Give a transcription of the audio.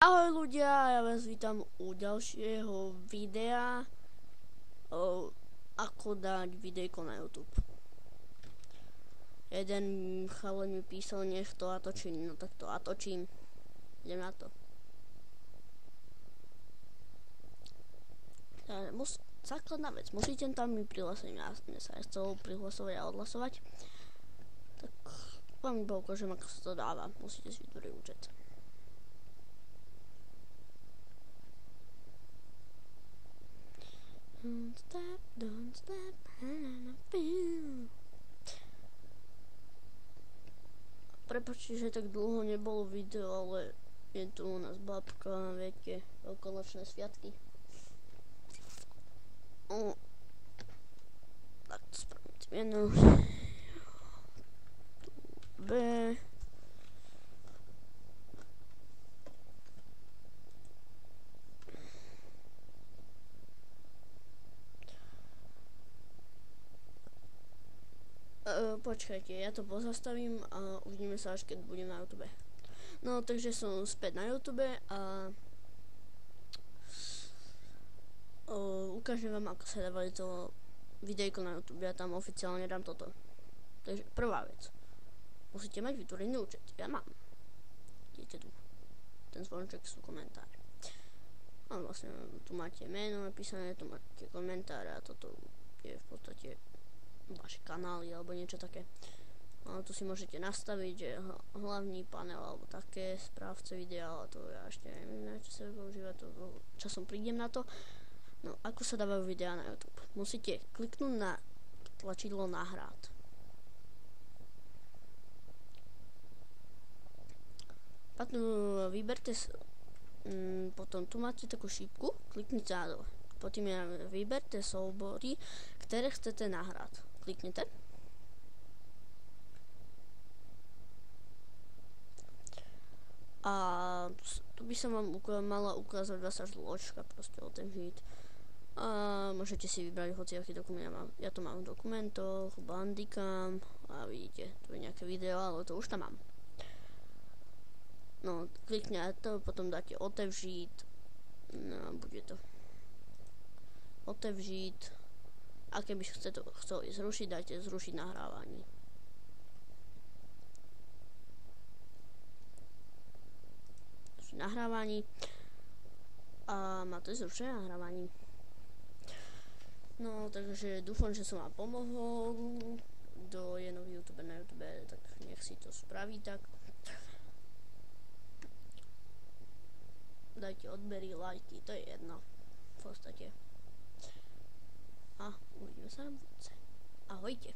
Ahoj ľudia, ja vás vítam u ďalšieho videa ako dať videjko na YouTube. Jeden chalan mi písal, nech to natočím, no tak to natočím. Idem na to. Základná vec, musíte tam mi prihlásiť, ja sa chcel prihlasovať a odhlasovať. Tak vám iba ukážem, ako sa to dáva, musíte si vytvoriť účet. Don't stop, I feel. Prepáčte, že tak dlho nebolo video, ale je tu u nás babka, viete, veľkonočné sviatky. Tak to spravím tým jednou. B. Počkajte, ja to pozastavím a uvidíme sa až keď budem na YouTube. No, takže som späť na YouTube a ukážem vám, ako sa dávali to videjko na YouTube. Ja tam oficiálne dám toto. Takže prvá vec. Musíte mať vytvorený účet. Ja mám. Vidíte tu. Ten zvonček sú komentáre. A vlastne tu máte meno napísané, tu máte komentáre a toto je v podstate vaše kanály alebo niečo také. A tu si môžete nastaviť, že hlavný panel alebo také, správce videa, ale to ja ešte neviem, na čo sa používa, to časom prídem na to. No, ako sa dávajú videá na YouTube? Musíte kliknúť na tlačidlo nahrát. Potom vyberte potom tu máte takú šípku, kliknite na dole. Potom vyberte súbory, ktoré chcete nahrať. Kliknite. A tu by sa vám mala ukázať vaša zložka, proste otevřít. A môžete si vybrať hociaký dokument. Ja to mám v dokumentoch, Bandicam a vidíte, tu je nejaké video, ale to už tam mám. No, klikne na to, potom dáte otevřít. No, bude to otevřít. A keby ste to chceli zrušiť, dajte zrušiť nahrávanie. Nahrávanie. A máte zrušené nahrávanie. No, takže dúfam, že som vám pomohol. Kto je nový youtuber na YouTube, tak nech si to spraví tak. Dajte odbery, lajky, to je jedno. V podstate. A uvidíme sa na budúce. Ahojte.